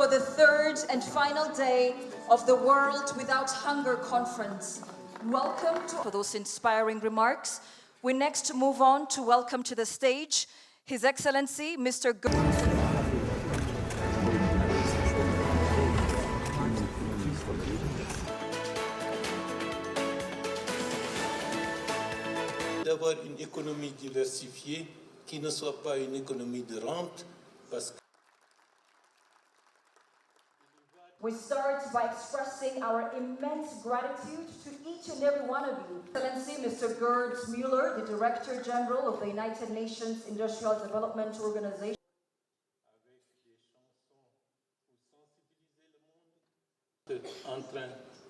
for the third and final day of the World Without Hunger Conference. Welcome for those inspiring remarks. We next move on to welcome to the stage His Excellency, Mr. D'avoir une économie diversifiée qui ne soit pas une économie de rente, parce que We start by expressing our immense gratitude to each and every one of you. Excellency, Mr. Gerd Müller, the Director General of the United Nations Industrial Development Organization. En train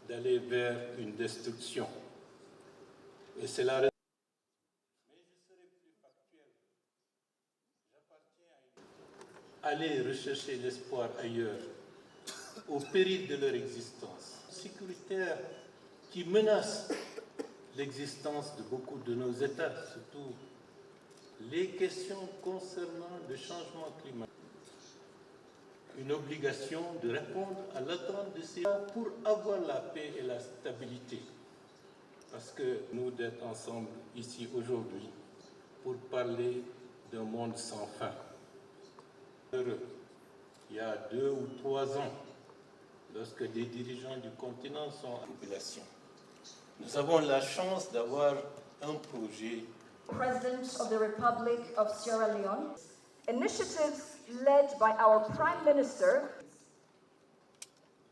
d'aller vers une destruction. Et c'est la raison. Mais je serai plus factuel. J'appartiens à aller rechercher l'espoir ailleurs, au péril de leur existence sécuritaire qui menace l'existence de beaucoup de nos États, surtout les questions concernant le changement climatique. Une obligation de répondre à l'attente de ces gens pour avoir la paix et la stabilité. Parce que nous d'être ensemble ici aujourd'hui pour parler d'un monde sans fin. Il y a 2 ou 3 ans, lorsque des dirigeants du continent sont en population. Nous avons la chance d'avoir un projet. President of the Republic of Sierra Leone. Initiatives led by our Prime Minister.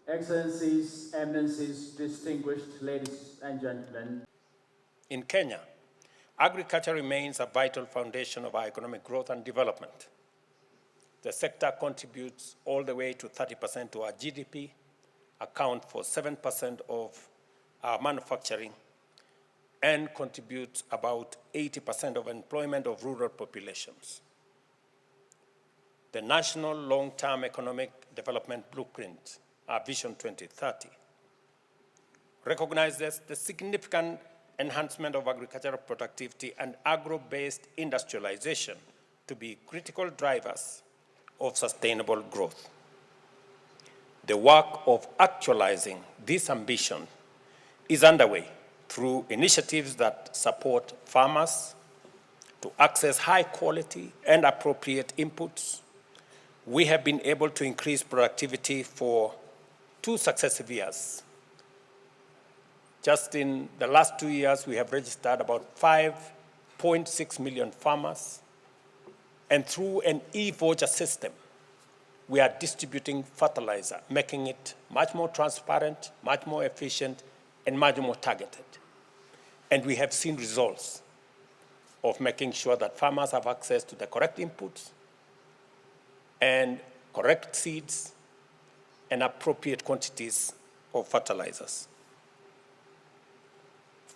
Excellencies, Eminencies, distinguished ladies and gentlemen. In Kenya, agriculture remains a vital foundation of our economic growth and development. The sector contributes all the way to 30% to our GDP, account for 7% of our manufacturing, and contributes about 80% of employment of rural populations. The National Long-Term Economic Development Blueprint, our Vision 2030, recognizes the significant enhancement of agricultural productivity and agro-based industrialization to be critical drivers of sustainable growth. The work of actualizing this ambition is underway through initiatives that support farmers to access high quality and appropriate inputs. We have been able to increase productivity for 2 successive years. Just in the last 2 years, we have registered about 5.6 million farmers. And through an e-voucher system, we are distributing fertilizer, making it much more transparent, much more efficient, and much more targeted. And we have seen results of making sure that farmers have access to the correct inputs and correct seeds and appropriate quantities of fertilizers.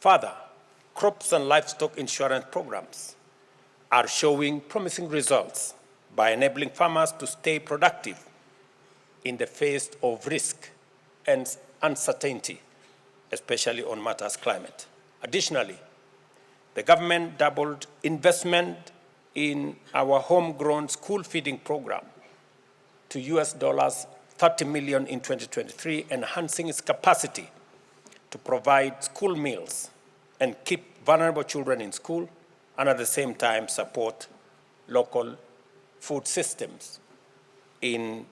Further, crops and livestock insurance programs are showing promising results by enabling farmers to stay productive in the face of risk and uncertainty, especially on matters climate. Additionally, the government doubled investment in our homegrown school feeding program to $30 million in 2023, enhancing its capacity to provide school meals and keep vulnerable children in school, and at the same time support local food systems in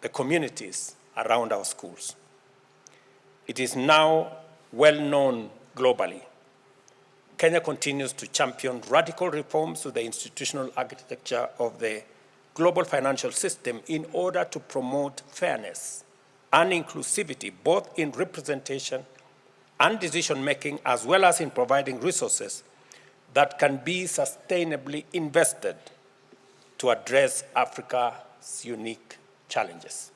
the communities around our schools. It is now well known globally. Kenya continues to champion radical reforms to the institutional architecture of the global financial system in order to promote fairness and inclusivity, both in representation and decision-making, as well as in providing resources that can be sustainably invested to address Africa's unique challenges.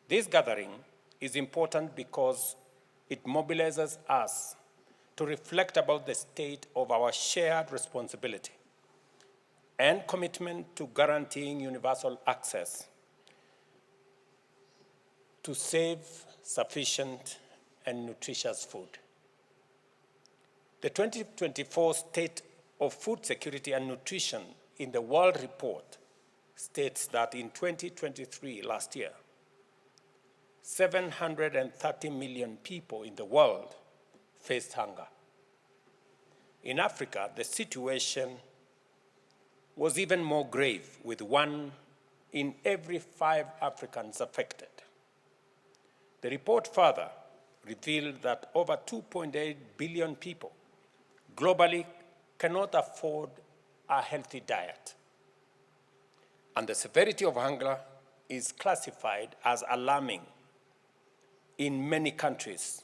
This gathering is important because it mobilizes us to reflect about the state of our shared responsibility and commitment to guaranteeing universal access to safe, sufficient, and nutritious food. The 2024 State of Food Security and Nutrition in the World Report states that in 2023, last year, 730 million people in the world faced hunger. In Africa, the situation was even more grave, with 1 in every 5 Africans affected. The report further revealed that over 2.8 billion people globally cannot afford a healthy diet. And the severity of hunger is classified as alarming in many countries,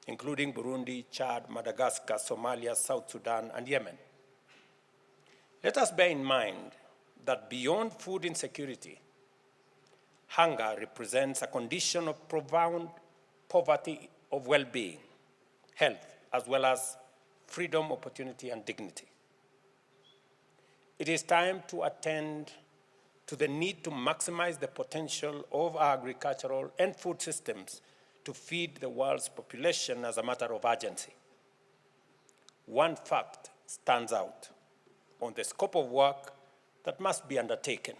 including Burundi, Chad, Madagascar, Somalia, South Sudan, and Yemen. Let us bear in mind that beyond food insecurity, hunger represents a condition of profound poverty of well-being, health, as well as freedom, opportunity, and dignity. It is time to attend to the need to maximize the potential of our agricultural and food systems to feed the world's population as a matter of urgency. One fact stands out on the scope of work that must be undertaken.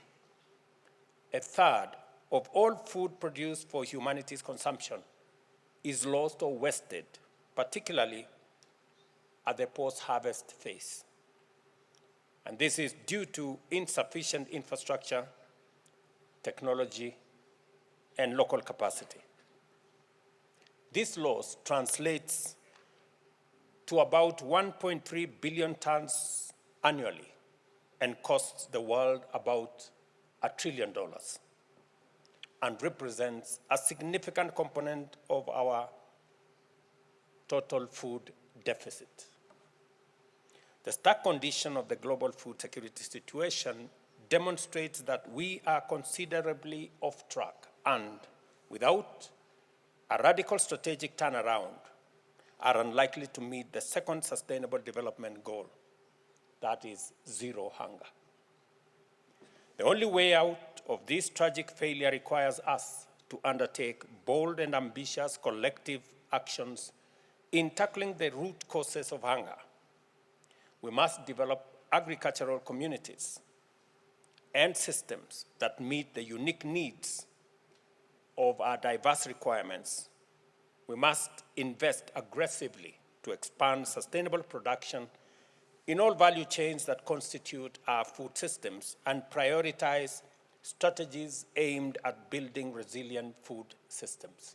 1/3 of all food produced for humanity's consumption is lost or wasted, particularly at the post-harvest phase. And this is due to insufficient infrastructure, technology, and local capacity. This loss translates to about 1.3 billion tons annually and costs the world about $1 trillion and represents a significant component of our total food deficit. The stark condition of the global food security situation demonstrates that we are considerably off track and, without a radical strategic turnaround, are unlikely to meet the second Sustainable Development Goal, that is zero hunger. The only way out of this tragic failure requires us to undertake bold and ambitious collective actions in tackling the root causes of hunger. We must develop agricultural communities and systems that meet the unique needs of our diverse requirements. We must invest aggressively to expand sustainable production in all value chains that constitute our food systems and prioritize strategies aimed at building resilient food systems.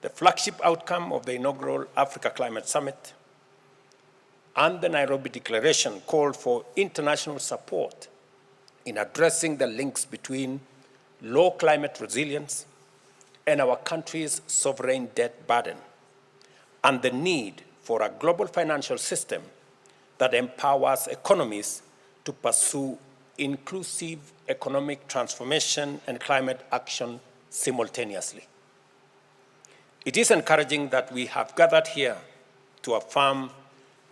The flagship outcome of the inaugural Africa Climate Summit and the Nairobi Declaration called for international support in addressing the links between low climate resilience and our country's sovereign debt burden, and the need for a global financial system that empowers economies to pursue inclusive economic transformation and climate action simultaneously. It is encouraging that we have gathered here to affirm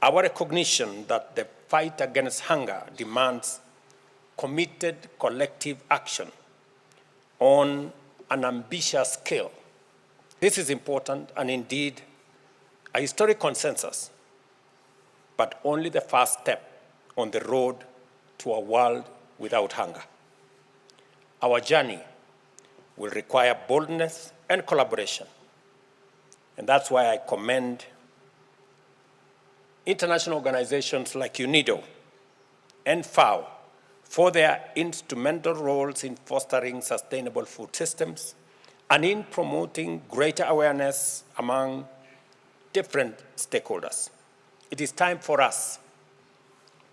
our recognition that the fight against hunger demands committed collective action on an ambitious scale. This is important and indeed a historic consensus, but only the first step on the road to a world without hunger. Our journey will require boldness and collaboration, and that's why I commend international organizations like UNIDO and FAO for their instrumental roles in fostering sustainable food systems and in promoting greater awareness among different stakeholders. It is time for us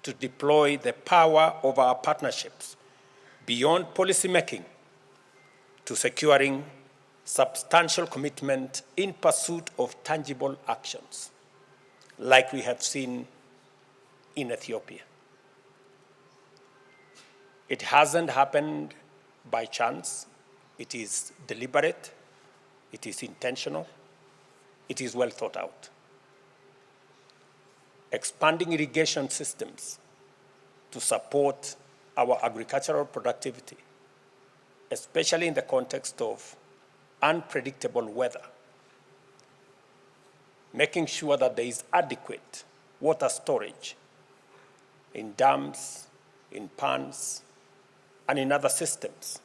to deploy the power of our partnerships beyond policymaking to securing substantial commitment in pursuit of tangible actions, like we have seen in Ethiopia. It hasn't happened by chance. It is deliberate, it is intentional, it is well thought out. Expanding irrigation systems to support our agricultural productivity, especially in the context of unpredictable weather, making sure that there is adequate water storage in dams, in ponds, and in other systems,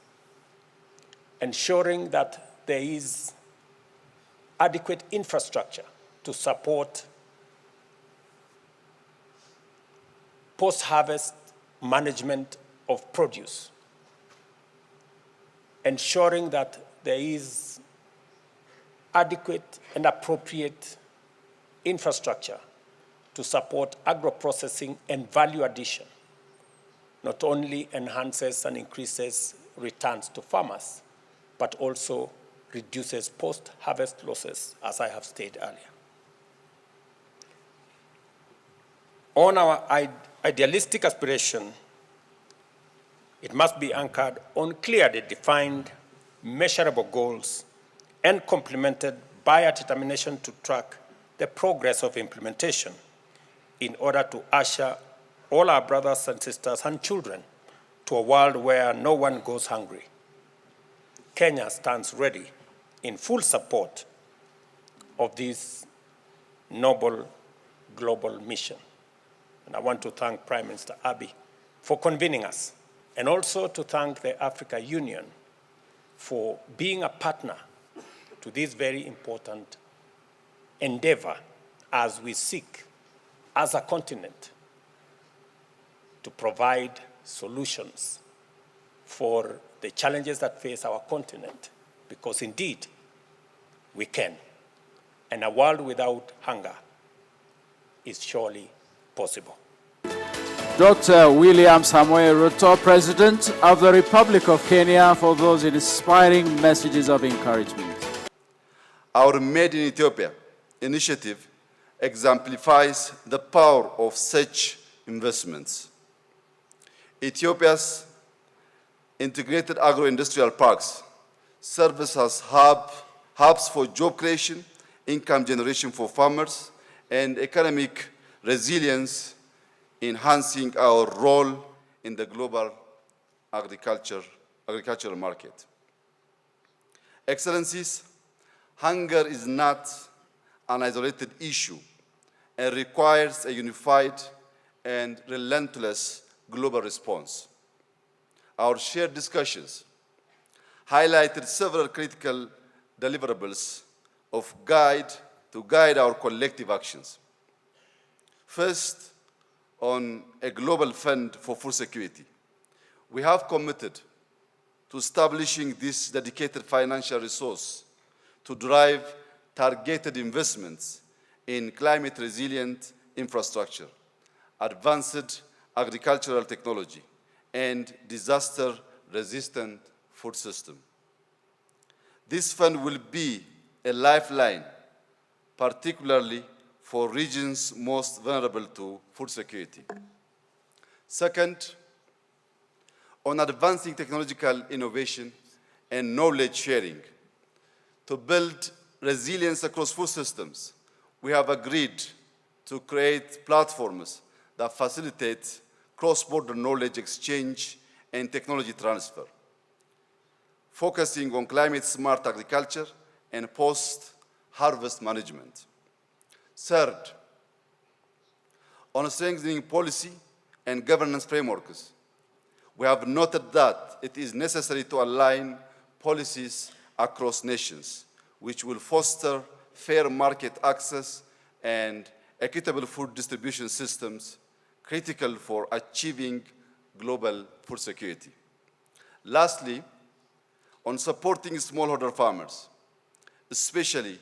ensuring that there is adequate infrastructure to support post-harvest management of produce, ensuring that there is adequate and appropriate infrastructure to support agro-processing and value addition, not only enhances and increases returns to farmers, but also reduces post-harvest losses, as I have stated earlier. On our idealistic aspiration, it must be anchored on clearly defined, measurable goals and complemented by a determination to track the progress of implementation in order to usher all our brothers and sisters and children to a world where no one goes hungry. Kenya stands ready in full support of this noble global mission. And I want to thank Prime Minister Abiy for convening us, and also to thank the African Union for being a partner to this very important endeavor as we seek, as a continent, to provide solutions for the challenges that face our continent, because indeed we can. And a world without hunger is surely possible. Dr. William Samoei Ruto, President of the Republic of Kenya, for those inspiring messages of encouragement. Our Made in Ethiopia initiative exemplifies the power of such investments. Ethiopia's integrated agro-industrial parks serve as hubs for job creation, income generation for farmers, and economic resilience, enhancing our role in the global agricultural market. Excellencies, hunger is not an isolated issue and requires a unified and relentless global response. Our shared discussions highlighted several critical deliverables to guide our collective actions. First, on a global fund for food security. We have committed to establishing this dedicated financial resource to drive targeted investments in climate-resilient infrastructure, advanced agricultural technology, and disaster-resistant food system. This fund will be a lifeline, particularly for regions most vulnerable to food security. Second, on advancing technological innovation and knowledge sharing. To build resilience across food systems, we have agreed to create platforms that facilitate cross-border knowledge exchange and technology transfer, focusing on climate-smart agriculture and post-harvest management. Third, on strengthening policy and governance frameworks, we have noted that it is necessary to align policies across nations, which will foster fair market access and equitable food distribution systems critical for achieving global food security. Lastly, on supporting smallholder farmers, especially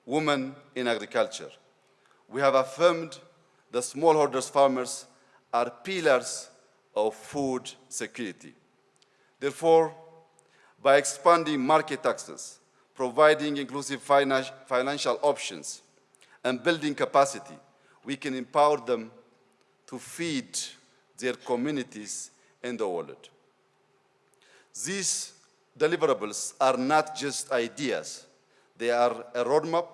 women in agriculture, we have affirmed that smallholder farmers are pillars of food security. Therefore, by expanding market access, providing inclusive financial options, and building capacity, we can empower them to feed their communities and the world. These deliverables are not just ideas. They are a roadmap,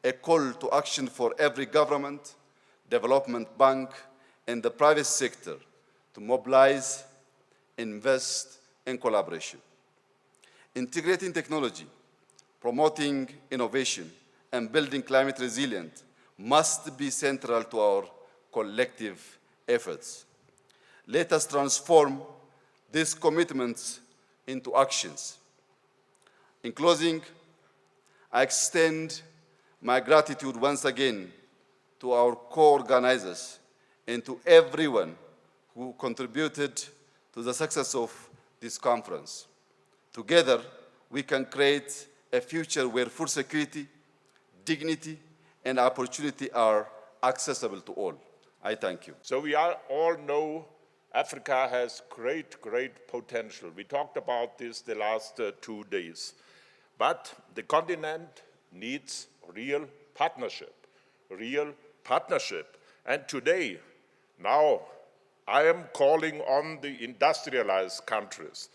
a call to action for every government, development bank, and the private sector to mobilize, invest, and collaboration. Integrating technology, promoting innovation, and building climate resilient must be central to our collective efforts. Let us transform these commitments into actions. In closing, I extend my gratitude once again to our co-organizers and to everyone who contributed to the success of this conference. Together, we can create a future where food security, dignity, and opportunity are accessible to all. I thank you. So we all know Africa has great potential. We talked about this the last 2 days. But the continent needs real partnership. And today, now, I am calling on the industrialized countries.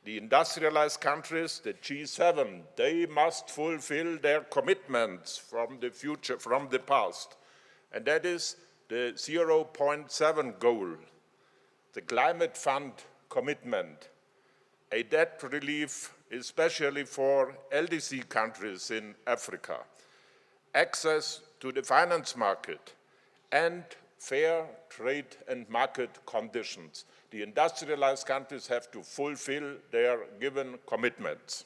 The industrialized countries, the G7, they must fulfill their commitments from the future, from the past. And that is the 0.7 goal, the climate fund commitment, a debt relief especially for LDC countries in Africa, access to the finance market, and fair trade and market conditions. The industrialized countries have to fulfill their given commitments.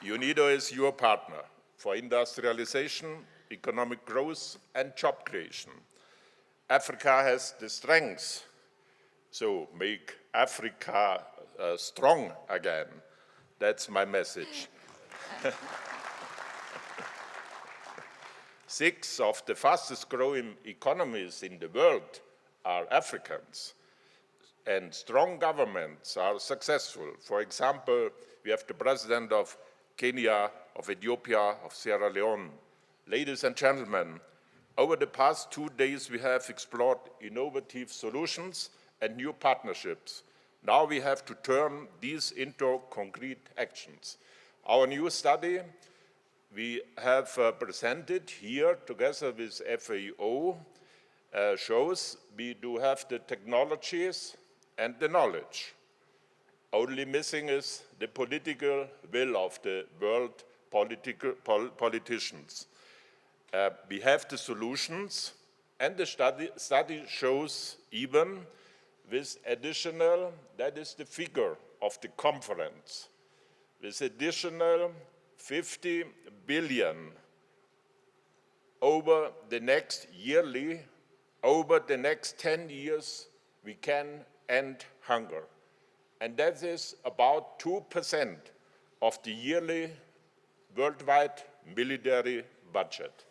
UNIDO is your partner for industrialization, economic growth, and job creation. Africa has the strengths, so make Africa strong again. That's my message. 6 of the fastest growing economies in the world are Africans, and strong governments are successful. For example, we have the president of Kenya, of Ethiopia, of Sierra Leone. Ladies and gentlemen, over the past 2 days, we have explored innovative solutions and new partnerships. Now we have to turn these into concrete actions. Our new study we have presented here together with FAO shows we do have the technologies and the knowledge. Only missing is the political will of the world politicians. We have the solutions, and the study shows even with additional, that is the figure of the conference, with additional 50 billion over the next yearly, over the next 10 years, we can end hunger. And that is about 2% of the yearly worldwide military budget.